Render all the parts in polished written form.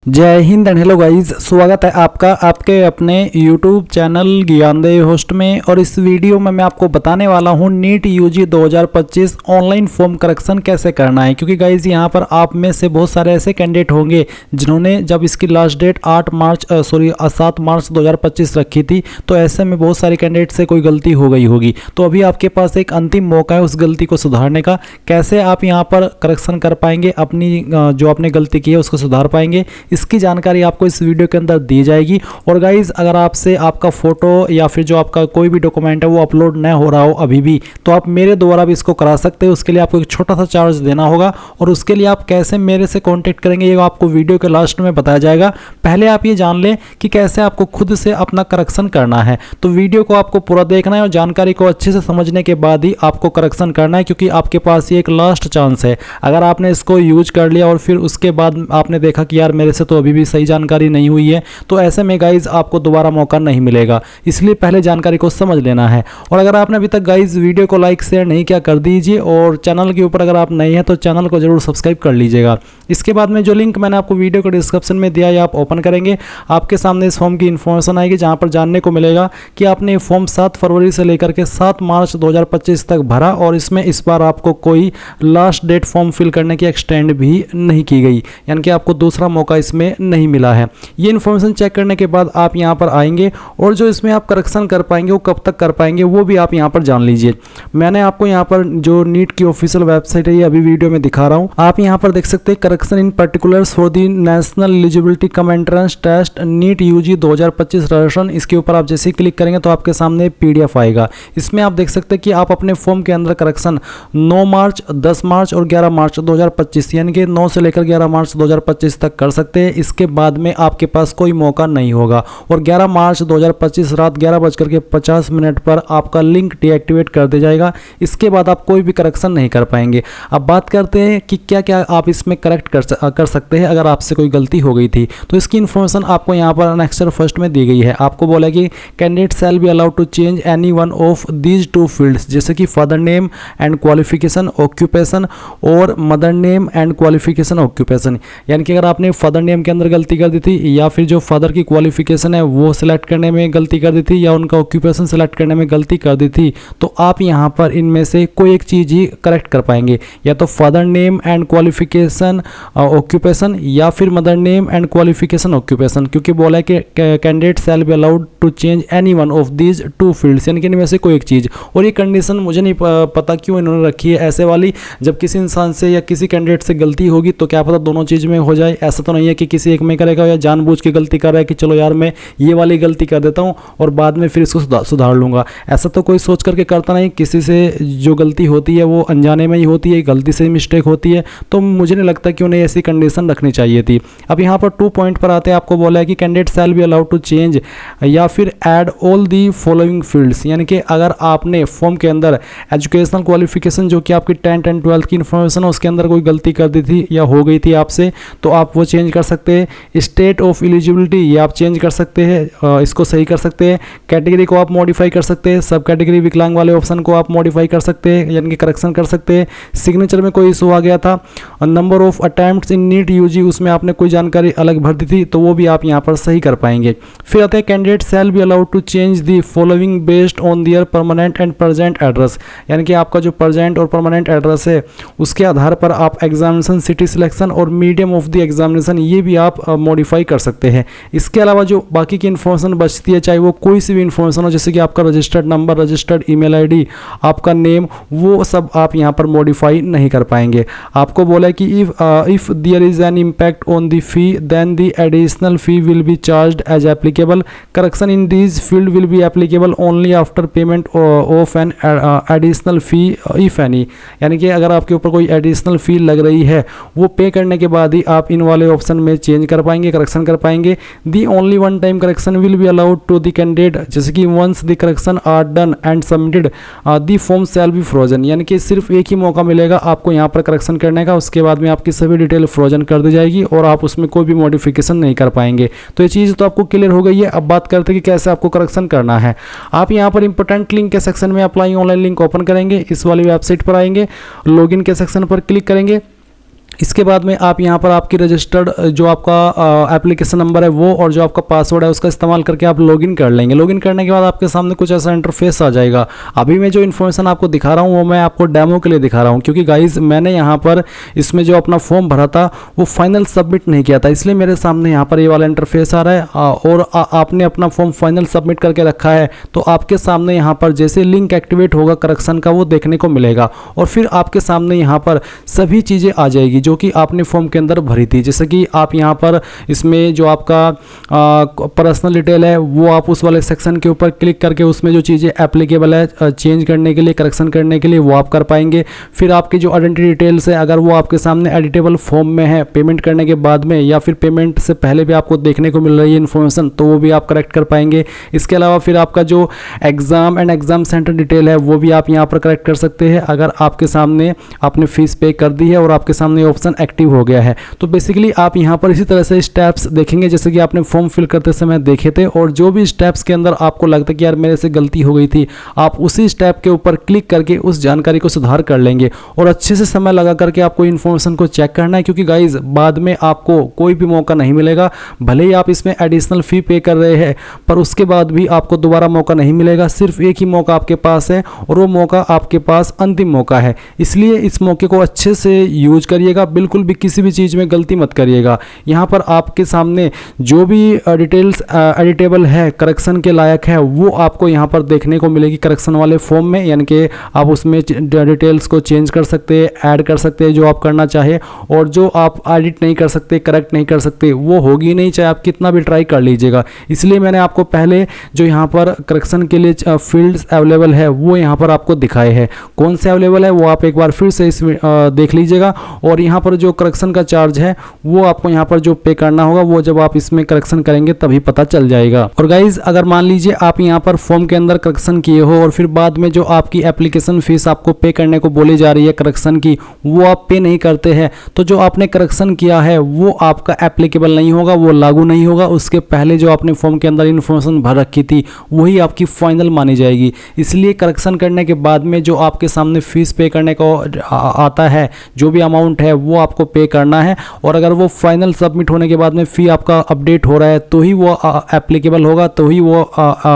जय Hind and hello guys, स्वागत है आपका आपके अपने YouTube चैनल ज्ञानदेव होस्ट में। और इस वीडियो में मैं आपको बताने वाला हूं NEET UG 2025 online form correction कैसे करना है। क्योंकि गाइस यहां पर आप में से बहुत सारे ऐसे कैंडिडेट होंगे जिन्होंने जब इसकी लास्ट डेट 7 मार्च 2025 रखी थी, तो ऐसे में बहुत सारे कैंडिडेट से कोई गलती हो गई होगी। तो अभी आपके पास एक अंतिम मौका है उस गलती को सुधारने का। कैसे आप यहां पर करेक्शन कर पाएंगे, अपनी जो आपने गलती की है उसको सुधार पाएंगे, इसकी जानकारी आपको इस वीडियो के अंदर दी जाएगी। और गाइज अगर आपसे आपका फोटो या फिर जो आपका कोई भी डॉक्यूमेंट है वो अपलोड न हो रहा हो अभी भी, तो आप मेरे द्वारा भी इसको करा सकते हैं। उसके लिए आपको एक छोटा सा चार्ज देना होगा और उसके लिए आप कैसे मेरे से कांटेक्ट करेंगे ये आपको वीडियो के लास्ट में बताया जाएगा। पहले आप ये जान लें कि कैसे आपको खुद से अपना करेक्शन करना है। तो वीडियो को आपको पूरा देखना है और जानकारी को अच्छे से समझने के बाद ही आपको करेक्शन करना है, क्योंकि आपके पास ये एक लास्ट चांस है। अगर आपने इसको यूज कर लिया और फिर उसके बाद आपने देखा कि यार मेरे से तो अभी भी सही जानकारी नहीं हुई है, तो ऐसे में गाइज आपको दोबारा मौका नहीं मिलेगा। इसलिए पहले जानकारी को समझ लेना है। और अगर आपने अभी तक गाइज वीडियो को लाइक शेयर नहीं किया कर दीजिए, और चैनल के ऊपर अगर आप नए हैं तो चैनल को जरूर सब्सक्राइब कर लीजिएगा। इसके बाद में जो लिंक मैंने आपको वीडियो के डिस्क्रिप्शन में दिया है आप ओपन करेंगे, आपके सामने इस फॉर्म की इन्फॉर्मेशन आएगी, जहां पर जानने को मिलेगा कि आपने फॉर्म 7 फरवरी से लेकर के 7 मार्च 2025 तक भरा और इसमें इस बार आपको कोई लास्ट डेट फॉर्म फिल करने की एक्सटेंड भी नहीं की गई, यानी कि आपको दूसरा मौका इसमें नहीं मिला है। ये इन्फॉर्मेशन चेक करने के बाद आप यहां पर आएंगे और जो इसमें आप करेक्शन कर पाएंगे वो कब तक कर पाएंगे वो भी आप यहां पर जान लीजिए। मैंने आपको यहां पर जो नीट की ऑफिशियल वेबसाइट है ये अभी वीडियो में दिखा रहा हूं, आप यहां पर देख सकते हैं correction in particulars for the national eligibility cum entrance test NEET UG 2025 registration. इसके ऊपर आप जैसे ही क्लिक करेंगे तो आपके सामने PDF आएगा। इसमें आप देख सकते हैं कि आप अपने फॉर्म के अंदर करेक्शन 9 मार्च, 10 मार्च और 11 मार्च 2025 यानी कि 9 से लेकर 11 मार्च 2025 तक कर सकते हैं। इसके बाद में आपके पास कोई मौका नहीं होगा। और 11 मार्च 2025 रात 11:50 पर आपका लिंक डीएक्टिवेट कर दिया जाएगा। इसके बाद आप कोई भी करेक्शन नहीं कर पाएंगे। अब बात करते हैं कि क्या क्या आप इसमें करेक्ट कर सकते हैं अगर आपसे कोई गलती हो गई थी। तो इसकी इन्फॉर्मेशन आपको यहाँ पर अनेक्सर फर्स्ट में दी गई है। आपको बोला कि candidate shall be allowed to change any one of these 2 fields, जैसे कि father name and qualification occupation और mother name and qualification occupation. यानी कि अगर आपने फादर नेम के अंदर गलती कर दी थी, या फिर जो फादर की क्वालिफिकेशन है वो सिलेक्ट करने में गलती कर दी थी, या उनका ऑक्यूपेशन सिलेक्ट करने में गलती कर दी थी, तो आप यहाँ पर इनमें से कोई एक चीज़ ही करेक्ट कर पाएंगे, या तो father name and qualification occupation या फिर mother name and qualification occupation. क्योंकि बोला है कि candidate shall be allowed to change any one of these 2 fields, यानी कि इनमें से कोई एक चीज़। और ये कंडीशन मुझे नहीं पता क्यों इन्होंने रखी है ऐसे वाली। जब किसी इंसान से या किसी कैंडिडेट से गलती होगी तो क्या पता दोनों चीज़ में हो जाए। ऐसा तो नहीं है कि किसी एक में करेगा या जानबूझ के गलती कर रहा है कि चलो यार मैं ये वाली गलती कर देता हूँ और बाद में फिर इसको सुधार लूंगा। ऐसा तो कोई सोच करके करता नहीं। किसी से जो गलती होती है वो अनजाने में ही होती है, गलती से ही मिस्टेक होती है। तो मुझे नहीं लगता कि उन्हें ऐसी कंडीशन रखनी चाहिए थी। अब यहाँ पर 2 पॉइंट पर आते हैं। आपको बोला है कि candidate shall be allowed to change या फिर add all the following fields, यानी कि अगर आपने फॉर्म के अंदर एजुकेशनल क्वालिफिकेशन जो कि आपकी 10th एंड 12th की इन्फॉर्मेशन है उसके अंदर कोई गलती कर दी थी या हो गई थी आपसे, तो आप वो चेंज कर सकते हैं। स्टेट ऑफ एलिजिबिलिटी ये आप चेंज कर सकते हैं, इसको सही कर सकते हैं। कैटेगरी को आप मॉडिफाई कर सकते हैं, सब कैटेगरी विकलांग वाले ऑप्शन को आप मॉडिफाई कर सकते हैं, यानी कि करेक्शन कर सकते हैं। सिग्नेचर में कोई इशू आ गया था, number of attempts in NEET UG उसमें आपने कोई जानकारी अलग भर दी थी, तो वो भी आप यहाँ पर सही कर पाएंगे। फिर आते हैं candidate shall be allowed to change the following based on their permanent and present address, यानी कि आपका जो प्रेजेंट और परमानेंट एड्रेस है उसके आधार पर आप एग्जामिनेशन सिटी सिलेक्शन और मीडियम ऑफ द एग्जामिनेशन ये भी आप मॉडिफाई कर सकते हैं। इसके अलावा जो बाकी की इन्फॉर्मेशन बचती है, चाहे वो कोई सी भी इन्फॉर्मेशन हो, जैसे कि आपका registered number, registered email ID, आपका नेम, वो सब आप यहाँ पर मॉडिफाई नहीं कर पाएंगे। आपको बोला है कि if there is an impact on the fee then the additional fee will be charged as applicable. Correction in this field will be applicable only after payment of an additional fee if any, यानी कि अगर आपके ऊपर कोई additional फी लग रही है वो पे करने के बाद ही आप इन वाले ऑप्शन में चेंज कर पाएंगे, करेक्शन कर पाएंगे। The only one time correction will be allowed to the candidate, जैसे कि once the correction are done and submitted the form shall be frozen, यानी कि सिर्फ एक ही मौका मिलेगा आपको यहाँ पर करेक्शन करने का। उसके बाद में आपकी सभी डिटेल फ्रोजन कर दी जाएगी और आप उसमें कोई भी मॉडिफिकेशन नहीं कर पाएंगे। तो ये चीज़ तो आपको क्लियर हो गई है। अब बात करते हैं कि कैसे आपको करेक्शन करना है। आप यहाँ पर इंपॉर्टेंट लिंक के सेक्शन में अप्लाई ऑनलाइन लिंक ओपन करेंगे, इस वाली वेबसाइट पर आएंगे, लॉगिन के सेक्शन पर क्लिक करेंगे। इसके बाद में आप यहाँ पर आपकी रजिस्टर्ड जो आपका एप्लीकेशन नंबर है वो और जो आपका पासवर्ड है उसका इस्तेमाल करके आप लॉगिन कर लेंगे। लॉगिन करने के बाद आपके सामने कुछ ऐसा इंटरफेस आ जाएगा। अभी मैं जो इन्फॉर्मेशन आपको दिखा रहा हूँ वो मैं आपको डेमो के लिए दिखा रहा हूँ, क्योंकि गाइज मैंने यहाँ पर इसमें जो अपना फॉर्म भरा था वो फाइनल सबमिट नहीं किया था, इसलिए मेरे सामने यहाँ पर ये वाला इंटरफेस आ रहा है। और आपने अपना फॉर्म फाइनल सबमिट करके रखा है तो आपके सामने यहाँ पर जैसे लिंक एक्टिवेट होगा करेक्शन का वो देखने को मिलेगा, और फिर आपके सामने यहाँ पर सभी चीज़ें आ जाएगी जो कि आपने फॉर्म के अंदर भरी थी। जैसे कि आप यहाँ पर इसमें जो आपका पर्सनल डिटेल है वो आप उस वाले सेक्शन के ऊपर क्लिक करके उसमें जो चीज़ें एप्लीकेबल है चेंज करने के लिए, करेक्शन करने के लिए वो आप कर पाएंगे। फिर आपकी जो आइडेंटिटी डिटेल्स है अगर वो आपके सामने एडिटेबल फॉर्म में है पेमेंट करने के बाद में या फिर पेमेंट से पहले भी आपको देखने को मिल रही है इन्फॉर्मेशन, तो वो भी आप करेक्ट कर पाएंगे। इसके अलावा फिर आपका जो exam and exam centre detail है वो भी आप यहाँ पर करेक्ट कर सकते हैं अगर आपके सामने आपने फीस पे कर दी है और आपके सामने ऑप्शन एक्टिव हो गया है। तो बेसिकली आप यहाँ पर इसी तरह से स्टेप्स देखेंगे जैसे कि आपने फॉर्म फिल करते समय देखे थे, और जो भी स्टेप्स के अंदर आपको लगता है कि यार मेरे से गलती हो गई थी, आप उसी स्टेप के ऊपर क्लिक करके उस जानकारी को सुधार कर लेंगे और अच्छे से समय लगा करके आपको इन्फॉर्मेशन को चेक करना है, क्योंकि गाइज बाद में आपको कोई भी मौका नहीं मिलेगा। भले ही आप इसमें एडिशनल फ़ी पे कर रहे हैं पर उसके बाद भी आपको दोबारा मौका नहीं मिलेगा। सिर्फ एक ही मौका आपके पास है और वो मौका आपके पास अंतिम मौका है, इसलिए इस मौके को अच्छे से यूज करिएगा। बिल्कुल भी किसी भी चीज़ में गलती मत करिएगा। यहाँ पर आपके सामने जो भी डिटेल्स एडिटेबल है करेक्शन के लायक है वो आपको यहाँ पर देखने को मिलेगी करेक्शन वाले फॉर्म में, यानी कि आप उसमें डिटेल्स को चेंज कर सकते हैं, ऐड कर सकते हैं जो आप करना चाहे, और जो आप एडिट नहीं कर सकते, करेक्ट नहीं कर सकते वो होगी नहीं, चाहे आप कितना भी ट्राई कर लीजिएगा। इसलिए मैंने आपको पहले जो यहाँ पर करेक्शन के लिए फील्ड्स अवेलेबल है वो यहाँ पर आपको दिखाए हैं। कौन से अवेलेबल है वो आप एक बार फिर से देख लीजिएगा। और यहाँ पर जो करेक्शन का चार्ज है वो आपको यहाँ पर जो पे करना होगा वो जब आप इसमें करेक्शन करेंगे तभी पता चल जाएगा। और गाइज अगर मान लीजिए आप यहाँ पर फॉर्म के अंदर करेक्शन किए हो और फिर बाद में जो आपकी एप्लीकेशन फीस आपको पे करने को बोली जा रही है करेक्शन की वो आप पे नहीं करते हैं, तो जो आपने करेक्शन किया है वो आपका एप्लीकेबल नहीं होगा, वो लागू नहीं होगा। उसके पहले जो आपने फॉर्म के अंदर इन्फॉर्मेशन भर रखी थी वही आपकी फाइनल मानी जाएगी। इसलिए करेक्शन करने के बाद में जो आपके सामने फीस पे करने को आता है जो भी अमाउंट है वो आपको पे करना है, और अगर वो फाइनल सबमिट होने के बाद में फ़ी आपका अपडेट हो रहा है तो ही वो एप्लीकेबल होगा, तो ही वो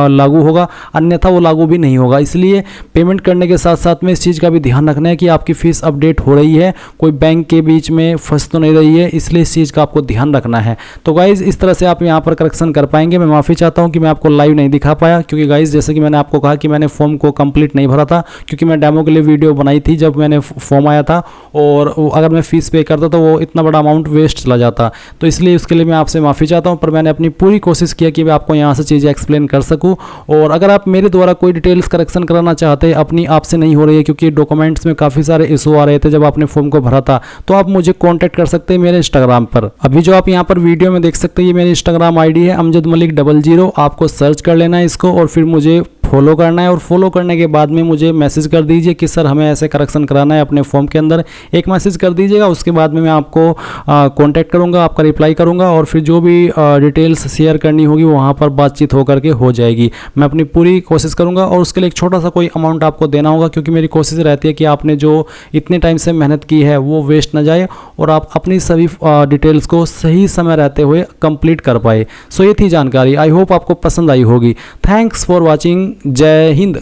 लागू होगा, अन्यथा वो लागू भी नहीं होगा। इसलिए पेमेंट करने के साथ साथ में इस चीज़ का भी ध्यान रखना है कि आपकी फ़ीस अपडेट हो रही है, कोई बैंक के बीच में फंस तो नहीं रही है, इसलिए इस चीज़ का आपको ध्यान रखना है। तो गाइज़ इस तरह से आप यहाँ पर करेक्शन कर पाएंगे। मैं माफ़ी चाहता हूँ कि मैं आपको लाइव नहीं दिखा पाया, क्योंकि गाइज़ जैसे कि मैंने आपको कहा कि मैंने फॉर्म को कंप्लीट नहीं भरा था, क्योंकि मैं डेमो के लिए वीडियो बनाई थी जब मैंने फॉर्म आया था, और अगर मैं फ़ीस पे करता तो वो इतना बड़ा अमाउंट वेस्ट चला जाता। तो इसलिए उसके लिए मैं आपसे माफ़ी चाहता हूँ, पर मैंने अपनी पूरी कोशिश किया कि मैं आपको यहाँ से चीज़ें एक्सप्लेन कर सकूँ। और अगर आप मेरे द्वारा कोई डिटेल्स करेक्शन कराना चाहते हैं, अपनी आपसे नहीं हो रही है क्योंकि डॉक्यूमेंट्स में काफ़ी सारे इशू आ रहे थे जब आपने फॉर्म को भरा था, तो आप मुझे कॉन्टैक्ट कर सकते हैं मेरे इंस्टाग्राम पर। अभी जो आप यहाँ पर वीडियो में देख सकते हैं ये मेरी इंस्टाग्राम ID है अमजद मलिक 00। आपको सर्च कर लेना है इसको और फिर मुझे फॉलो करना है, और फॉलो करने के बाद में मुझे मैसेज कर दीजिए कि सर हमें ऐसे करेक्शन कराना है अपने फॉर्म के अंदर। एक मैसेज कर दीजिएगा, उसके बाद में मैं आपको कांटेक्ट करूंगा, आपका रिप्लाई करूंगा, और फिर जो भी डिटेल्स शेयर करनी होगी वहां पर बातचीत होकर के हो जाएगी। मैं अपनी पूरी कोशिश करूंगा, और उसके लिए एक छोटा सा कोई अमाउंट आपको देना होगा, क्योंकि मेरी कोशिश रहती है कि आपने जो इतने टाइम से मेहनत की है वो वेस्ट ना जाए और आप अपनी सभी डिटेल्स को सही समय रहते हुए कंप्लीट कर पाए। सो ये थी जानकारी। आई होप आपको पसंद आई होगी। Thanks for watching. जय हिंद।